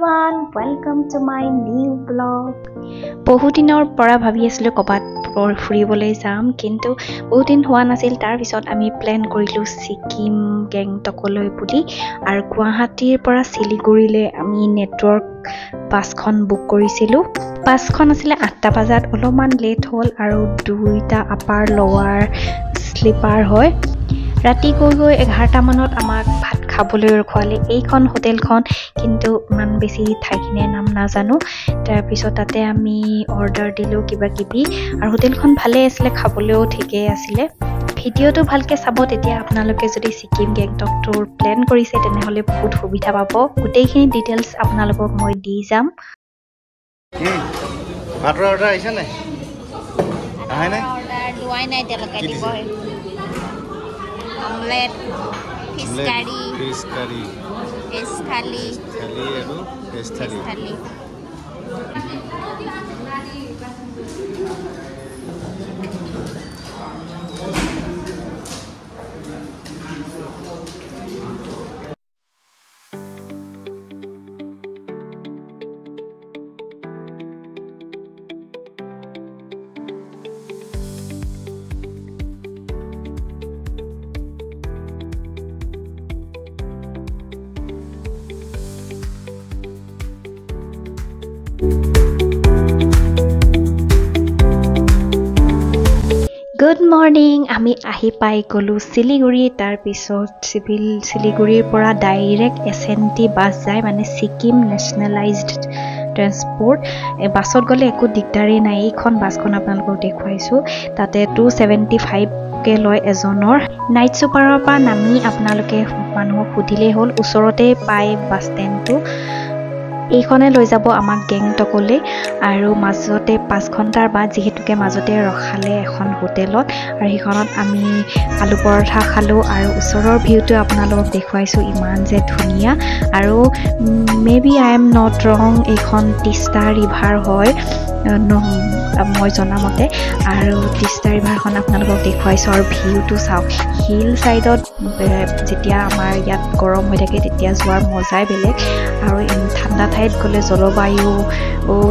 everyone, welcome to my new vlog. বহুত দিনৰ পৰা ভাবি আছিলোঁ ক'বাত ফুৰিবলৈ যাম, কিন্তু বহুত দিন হোৱা নাছিল। তাৰ পিছত আমি প্লেন কৰিলোঁ ছিকিম গেংটকলৈ বুলি, আৰু গুৱাহাটীৰ পৰা শিলিগুৰিলৈ আমি নেটৱৰ্ক বাছখন বুক কৰিছিলোঁ। বাছখন আছিলে 8টা বজাত, অলপমান লেট হ'ল, আৰু 2টা আপাৰ লৱাৰ শ্লিপাৰ হয়। ৰাতি গৈ 11টা মানত আমাক ভাত খাবলৈ ৰখোৱালে এইখন হোটেলখন, কিন্তু ইমান বেছি ঠাইখিনিৰ নাম নাজানো। তাৰপিছত তাতে আমি অৰ্ডাৰ দিলোঁ কিবা কিবি, আৰু হোটেলখন ভালেই আছিলে, খাবলৈও ঠিকেই আছিলে। ভিডিঅ'টো ভালকৈ চাব, তেতিয়া আপোনালোকে যদি ছিকিম গেংটকটোৰ প্লেন কৰিছে তেনেহ'লে বহুত সুবিধা পাব। গোটেইখিনি ডিটেইলছ আপোনালোকক মই দি যাম। ভাতৰ অৰ্ডাৰ আহিছে নাই? অৰ্ডাৰ লোৱাই নাই তেওঁলোকে, দিবহে। অমলেট, ফিছ কাৰী, ভেজ থালি আৰু ভেজ থালি। Good morning. আমি আহি পাই গ'লোঁ শিলিগুৰি। তাৰপিছত শিলিগুৰিৰ পৰা ডাইৰেক্ট SNT বাছ যায়, মানে ছিকিম নেশ্যনেলাইজড ট্ৰেন্সপৰ্ট। বাছত গ'লে একো দিগদাৰেই নাই। এইখন বাছখন আপোনালোকক দেখুৱাইছোঁ, তাতে 275কৈ লয় এজনৰ। নাইট ছুপাৰৰ পৰা নামি আপোনালোকে মানুহক সুধিলেই হ'ল, ওচৰতে পায় বাছ ষ্টেণ্ডটো। এইখনে লৈ যাব আমাক গেংটকলৈ, আৰু মাজতে 5 ঘণ্টাৰ বাদ যিহেতুকে মাজতে ৰখালে এখন হোটেলত, আৰু সেইখনত আমি আলু পৰঠা খালোঁ, আৰু ওচৰৰ ভিউটো আপোনালোকক দেখুৱাইছোঁ, ইমান যে ধুনীয়া। আৰু মেবি আই এম নট ৰং, এইখন তিষ্টা ৰিভাৰ হয় মই জনামতে, আৰু তিষ্টা ৰিভাৰখন আপোনালোকক দেখুৱাইছোঁ। আৰু ভিউটো চাওক, হিল ছাইডত যেতিয়া আমাৰ ইয়াত গৰম হৈ থাকে তেতিয়া যোৱাৰ মজাই বেলেগ, আৰু ঠাণ্ডা ঠাইত গ'লে জলবায়ু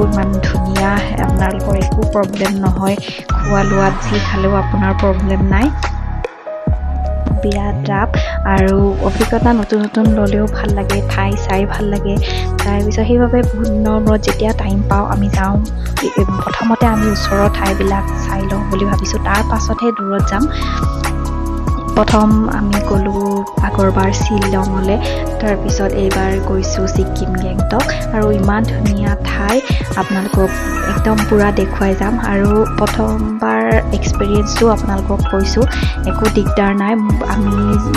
ইমান ধুনীয়া, আপোনালোকৰ একো প্ৰব্লেম নহয়। খোৱা লোৱাত যি খালেও আপোনাৰ প্ৰব্লেম নাই। বিৰাট ৰাপ, আৰু অভিজ্ঞতা নতুন নতুন ল'লেও ভাল লাগে, ঠাই চাই ভাল লাগে। তাৰপিছত সেইবাবে বহুত দিনৰ মূৰত যেতিয়া টাইম পাওঁ আমি যাওঁ। প্ৰথমতে আমি ওচৰৰ ঠাইবিলাক চাই লওঁ বুলি ভাবিছোঁ, তাৰ পাছতহে দূৰত যাম। প্ৰথম আমি গ'লোঁ আগৰবাৰ শ্বিলঙলৈ, তাৰপিছত এইবাৰ গৈছোঁ ছিকিম গেংটক, আৰু ইমান ধুনীয়া ঠাই আপোনালোকক একদম পূৰা দেখুৱাই যাম। আৰু প্ৰথমবাৰ এক্সপিৰিয়েঞ্চটো আপোনালোকক কৈছোঁ, একো দিগদাৰ নাই। আমি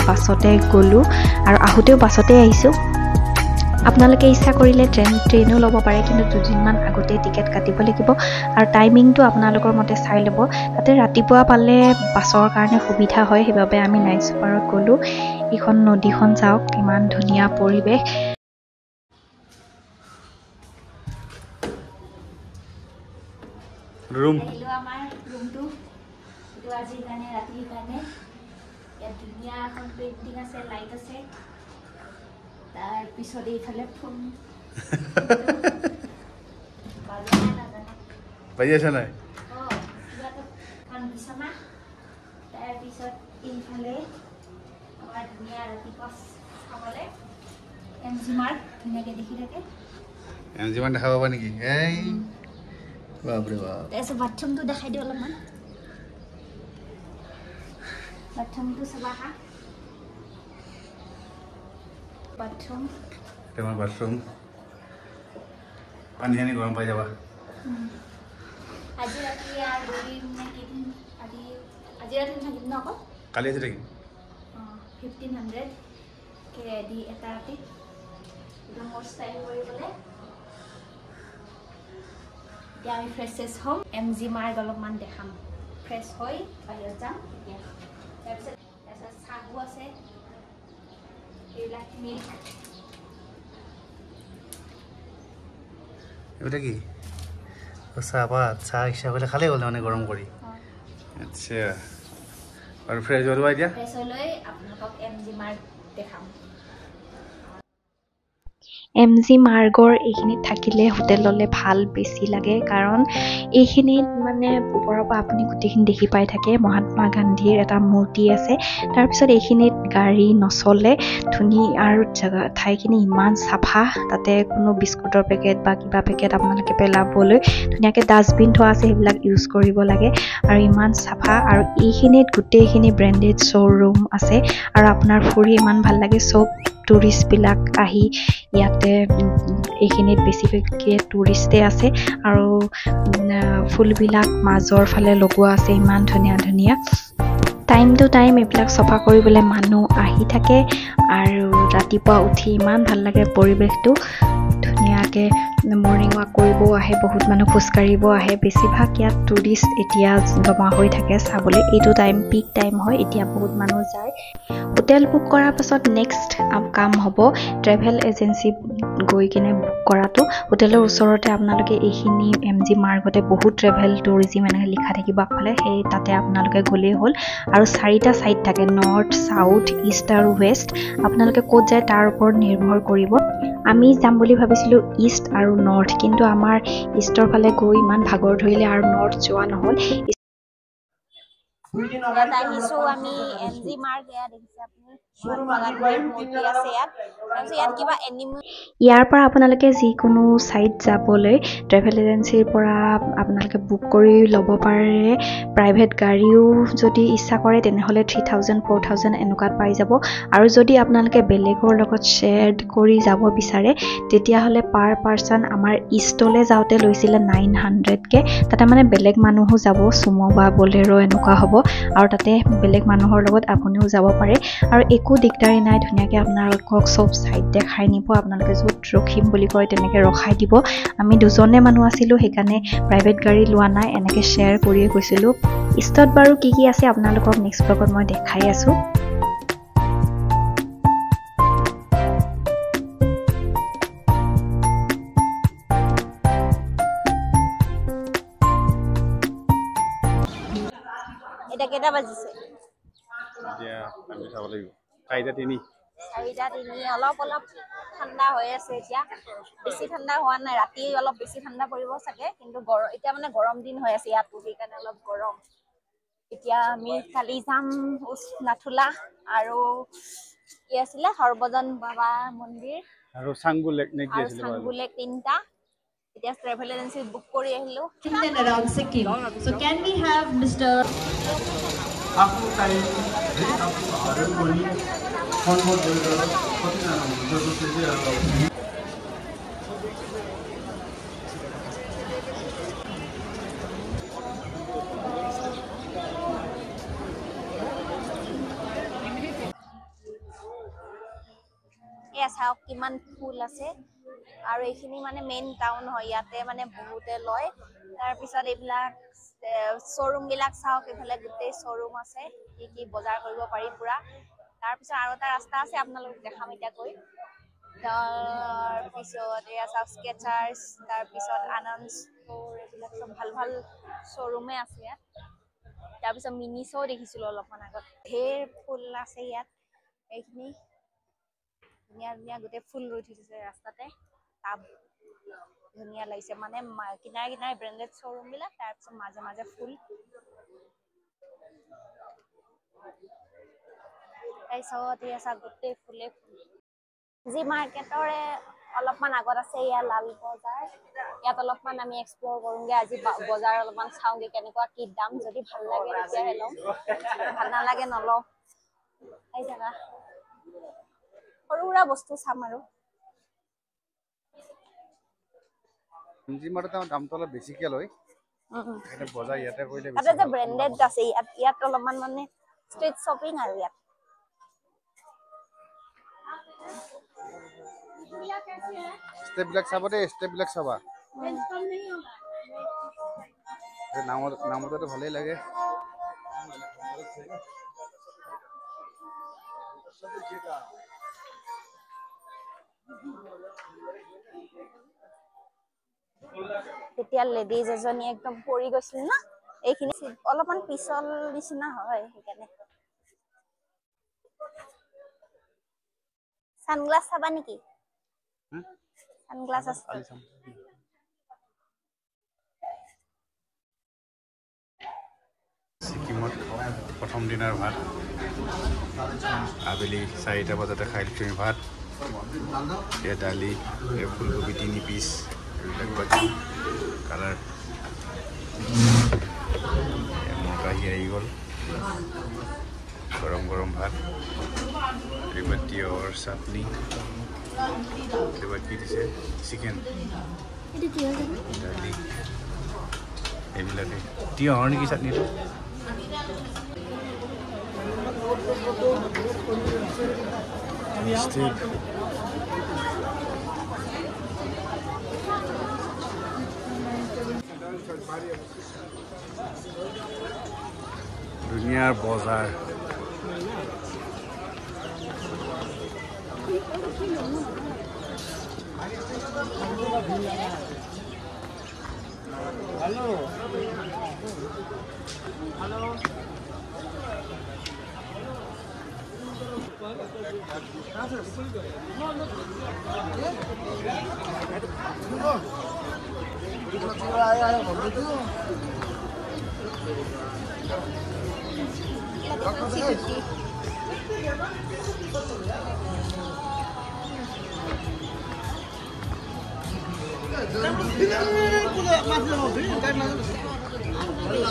বাছতে গ'লোঁ, আৰু আহোঁতেও বাছতে আহিছোঁ। আপোনালোকে ইচ্ছা কৰিলে ট্ৰেইনো ল'ব পাৰে, কিন্তু 2 দিনমান আগতে টিকেট কাটিব লাগিব, আৰু টাইমিংটো আপোনালোকৰ মতে চাই ল'ব। তাতে ৰাতিপুৱা পালে বাছৰ কাৰণে সুবিধা হয়, সেইবাবে আমি নাইট ছুপাৰত গ'লোঁ। এইখন নদীখন চাওক, ইমান ধুনীয়া পৰিৱেশ। আমাৰ ৰুমটো, এইটো আজিৰ কাৰণে, ৰাতিৰ কাৰণে। ইয়াত ধুনীয়া এখন পেইণ্টিং আছে, লাইট আছে। তাৰপিছত এইফালে ফোন বাজি আছে নাই? বিচনা। তাৰপিছত এইফালে আমাৰ ধুনীয়া ৰাতিপুৱা খাবলৈ MG মাৰ্ক ধুনীয়াকৈ দেখি থাকে। MG মাৰ্ক দেখা পাবা নেকি? এই বাপৰে বাপ। তাৰপিছত বাথৰুমটো দেখাই দিওঁ অলপমান। বাথৰুমটো চাবা হা, বাথৰুম। তোমাৰ বাথৰুম, পানী আনি গৰম পাই যাবা। আজি ৰাতি আৰু 2 দিন নে কেইদিন, আজি ৰাতি থাকিম ন? আকৌ কালি আজি থাকিম। 1500কৈ দি এটা ৰাতি একদম মোৰ ষ্টাইল কৰিবলৈ। এতিয়া আমি ফ্ৰেছ হ'ম, MG মাৰ্ক অলপমান দেখাম, ফ্ৰেছ হৈ বাহিৰত যাম এতিয়া। তাৰপিছত চাহো আছে, এইবিলাক মিল্ক। এইটা কি? চাহপাত, চাহ ইচ্ছা কৰিলে খালেই হ'ল মানে গৰম কৰি। আচ্ছা, আৰু ফ্ৰেছ হৈ লোৱা এতিয়া? ফ্ৰেছ হৈ লৈ আপোনালোকক MG মাৰ্ক দেখাম। MG মাৰ্গৰ এইখিনিত থাকিলে হোটেললৈ ভাল বেছি লাগে কাৰণ এইখিনিত মানে ওপৰৰ পৰা আপুনি গোটেইখিনি দেখি পাই থাকে মহাত্মা গান্ধীৰ এটা মূৰ্তি আছে তাৰপিছত এইখিনিত গাড়ী নচলে ধুনীয়া আৰু ঠাইখিনি ইমান চাফা তাতে কোনো বিস্কুটৰ পেকেট বা কিবা পেকেট আপোনালোকে পেলাবলৈ ধুনীয়াকৈ ডাষ্টবিন থোৱা আছে সেইবিলাক ইউজ কৰিব লাগে আৰু ইমান চাফা আৰু এইখিনিত গোটেইখিনি ব্ৰেণ্ডেড শ্ব'ৰুম আছে আৰু আপোনাৰ ফুৰি ইমান ভাল লাগে চব টুৰিষ্টবিলাক আহি ইয়াতে এইখিনিত বেছিকৈ টুৰিষ্টে আছে আৰু ফুলবিলাক মাজৰ ফালে লগোৱা আছে ইমান ধুনীয়া ধুনীয়া টাইম টু টাইম এইবিলাক চফা কৰিবলৈ মানুহ আহি থাকে আৰু ৰাতিপুৱা উঠি ইমান ভাল লাগে পৰিৱেশটো ধুনীয়াকৈ মৰ্ণিং ৱাক কৰিবও আহে বহুত মানুহ খোজকাঢ়িব আহে বেছিভাগ ইয়াত টুৰিষ্ট এতিয়া জমা হৈ থাকে চাবলৈ এইটো টাইম পিক টাইম হয় এতিয়া বহুত মানুহ যায় হোটেল বুক কৰাৰ পাছত নেক্সট কাম হ'ব ট্ৰেভেল এজেঞ্চি গৈ কিনে বুক কৰাটো হোটেলৰ ওচৰতে আপোনালোকে এইখিনি MG মাৰ্গতে বহুত ট্ৰেভেল টুৰিজিম এনেকৈ লিখা থাকিব আগফালে সেই তাতে আপোনালোকে গ'লেই হ'ল আৰু 4টা ছাইড থাকে নৰ্থ চাউথ ইষ্ট আৰু ৱেষ্ট আপোনালোকে ক'ত যায় তাৰ ওপৰত নিৰ্ভৰ কৰিব আমি যাম বুলি ভাবিছিলোঁ ইষ্ট আৰু নৰ্থ কিন্তু আমাৰ ইষ্টৰ ফালে গৈ ইমান ভাগৰ ধৰিলে আৰু নৰ্থ যোৱা নহ'ল ইয়াত আহিছোঁ আমি MG মাৰ্গ এয়া দেখিছে আপুনি মহাত্মা গান্ধীৰ মূৰ্তি আছে ইয়াত তাৰপিছত ইয়াত কিবা এনিমেল ইয়াৰ পৰা আপোনালোকে যিকোনো ছাইট যাবলৈ ট্ৰেভেল এজেঞ্চিৰ পৰা আপোনালোকে বুক কৰি ল'ব পাৰে প্ৰাইভেট গাড়ীও যদি ইচ্ছা কৰে তেনেহ'লে 3000 4000 এনেকুৱাত পাই যাব আৰু যদি আপোনালোকে বেলেগৰ লগত শ্বেয়াৰ্ড কৰি যাব বিচাৰে তেতিয়াহ'লে পাৰ পাৰ্চন আমাৰ ইষ্টলৈ যাওঁতে লৈছিলে 900কৈ তাতে মানে বেলেগ মানুহো যাব চুম' বা বলেৰো এনেকুৱা হ'ব আৰু তাতে বেলেগ মানুহৰ লগত আপুনিও যাব পাৰে আৰু একো দিগদাৰী নাই ধুনীয়াকৈ আপোনালোকক চব ছাইট দেখাই নিব আপোনালোকে য'ত ৰখিম বুলি কয় তেনেকৈ ৰখাই দিব আমি দুজনে মানুহ আছিলোঁ সেইকাৰণে প্ৰাইভেট গাড়ী লোৱা নাই এনেকৈ শ্বেয়াৰ কৰিয়ে গৈছিলোঁ ইষ্টত বাৰু কি কি আছে আপোনালোকক নেক্সট ব্লগত মই দেখাই আছোঁ এটা কেইটা বাজিছে এতিয়া আমি চাব লাগিব 4:03 অলপ অলপ ঠাণ্ডা হৈ আছে এতিয়া বেছি ঠাণ্ডা হোৱা নাই ৰাতি অলপ বেছি ঠাণ্ডা পৰিব চাগে কিন্তু এতিয়া মানে গৰম দিন হৈ আছে ইয়াত সেইকাৰণে অলপ গৰম এতিয়া আমি কালি যাম নাথুলা আৰু কি আছিলে সৰ্বজন বাবা মন্দিৰ আৰু চাংগু লেক নে কি আছিল চাংগু লেক 3টা এতিয়া ট্ৰেভেল এজেঞ্চি বুক কৰি আহিলো around Sikkim. So can we have Mr. आपको टाइम आपको ऑर्डर कोई फोन बोल दो कति जना हुन्छ जस्तो चाहिँ এয়া চাওক কিমান ফুল আছে আৰু এইখিনি মানে মেইন টাউন হয় ইয়াতে মানে বহুতে লয় তাৰপিছত এইবিলাক শ্ব'ৰুম বিলাক চাওক এইফালে গোটেই শ্ব'ৰুম আছে কি বজাৰ কৰিব পাৰি পুৰা তাৰপিছত আৰু এটা ৰাস্তা আছে আপোনালোকক দেখাম এতিয়া গৈ তাৰপিছত এয়া চাওক স্কেচাৰ্ছ তাৰপিছত আনন্দ ষ্ট'ৰ এইবিলাক চব ভাল ভাল শ্ব'ৰুমে আছে ইয়াত তাৰপিছত মিনি শ্ব' দেখিছিলোঁ অলপমান আগত ঢেৰ ফুল আছে ইয়াত এইখিনি ধুনীয়া ধুনীয়া গোটেই ফুল ৰুই থৈছে ৰাস্তাতে টাব ধুনীয়া লাগিছে মানে কিনাৰে কিনাৰে ব্ৰেণ্ডেড শ্ব'ৰুম বিলাক তাৰপিছত মাজে মাজে ফুল তাৰপিছত এয়া গোটেই ফুলে ফুল যি মাৰ্কেটৰে অলপমান আগত আছে ইয়াৰ লাল বজাৰ ইয়াত অলপমান আমি এক্সপ্ল'ৰ কৰোঁগে আজি বজাৰ অলপমান চাওঁগে কেনেকুৱা কি দাম যদি ভাল লাগে তেতিয়াহে লওঁ ভাল নালাগে নলওঁ এই জেগা সৰু সুৰা বস্তু চাম আৰু MG মাৰ্গত দামটো অলপ বেছিকৈ লয় এটা বজাৰ ইয়াতে কৰিলে বেছি তাতে যে ব্ৰেণ্ডেড আছে ইয়াত অলপমান মানে ষ্ট্ৰীট শ্বপিং আৰু ইয়াত ষ্টেপবিলাক চাবা দেই ষ্টেপবিলাক চাবা নামতো ভালেই লাগে তেতিয়া লেডিজ এজনী একদম পৰি গৈছিল না এইখিনি অলপমান পিছল নিচিনা হয় সেইকাৰণে সানগ্লাস চাবা নেকি সানগ্লাস আছে ছিকিমত প্ৰথম দিনাৰ ভাত আবেলি 4টা বজাতে খাই দিছোঁ ভাত এয়া দালি ফুলকবি 3 পিচ এইবিলাক ভাজি কালাৰ মকাহি আহি গ'ল গৰম গৰম ভাত এবাৰ তিয়ঁহৰ চাটনি এবাৰ কি দিছে চিকেন দালি এইবিলাকে তিয়ঁহৰ নেকি চাটনিটো দুনিয়াৰ বজাৰ Hello. Hello.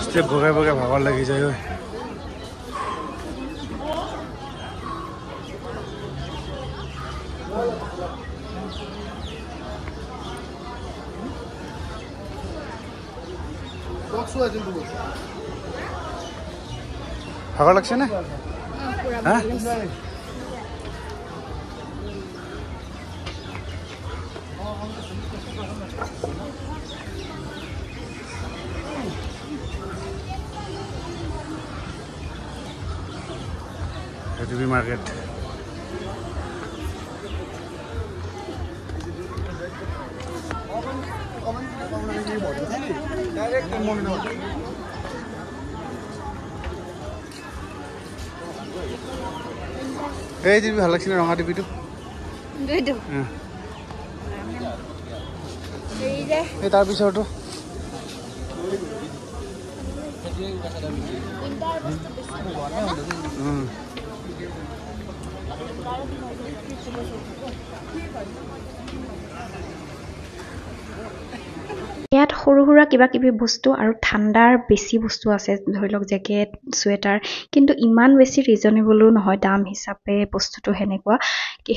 Step বগাই বগাই ভাগৰ লাগি যায় ঐ ভাগৰ লাগছে নে হা Heavy market. Hey, did we have like a video? Do. Hey, that be sort of. ইয়াত সৰু সুৰা কিবা কিবি বস্তু আৰু ঠাণ্ডাৰ বেছি বস্তু আছে ধৰি লওক জেকেট চুৱেটাৰ কিন্তু ইমান বেছি ৰিজনেবলো নহয় দাম হিচাপে বস্তুটো হেনেকুৱা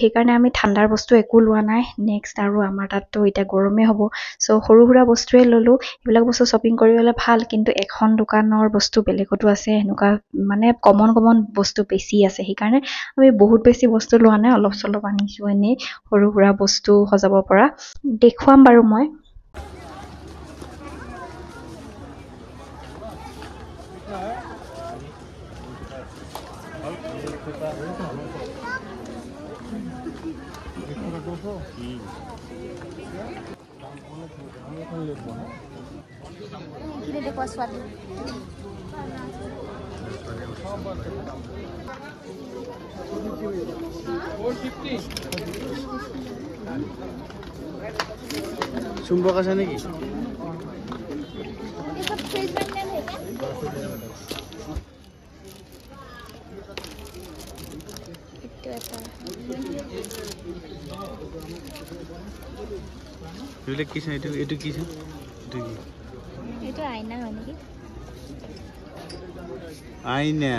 সেইকাৰণে আমি ঠাণ্ডাৰ বস্তু একো লোৱা নাই নেক্সট আৰু আমাৰ তাততো এতিয়া গৰমে হ'ব সো সৰু সুৰা বস্তুৱে ললো এইবিলাক বস্তু শ্বপিং কৰিবলে ভাল কিন্তু এখন দোকানৰ বস্তু বেলেগতো আছে হেনেকুৱা মানে কমন বস্তু বেছি আছে সেইকাৰণে আমি বহুত বেছি বস্তু লোৱা নাই অলপ চলপ আনিছো এনে সৰু সুৰা বস্তু সজাব পৰা দেখুৱাম বাৰু মই Ini deh kuas suatu. Sumba ka sana ki? ये सब फ्रिज में है क्या? Bila kisah itu kisah. Itu aina mana ki? Aina,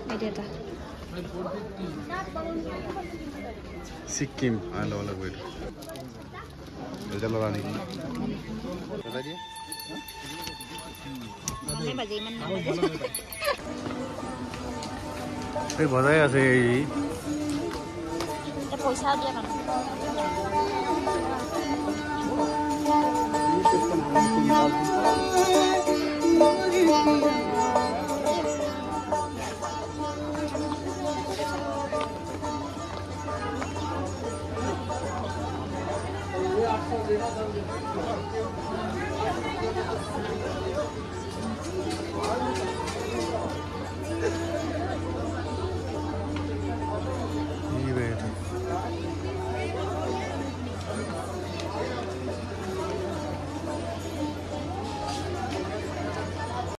Ini dah. Sikkim, alak wait. Jalan orang ni. Kata dia? Mana baju mana? Hey, badai ase. Kita poisa dia kan.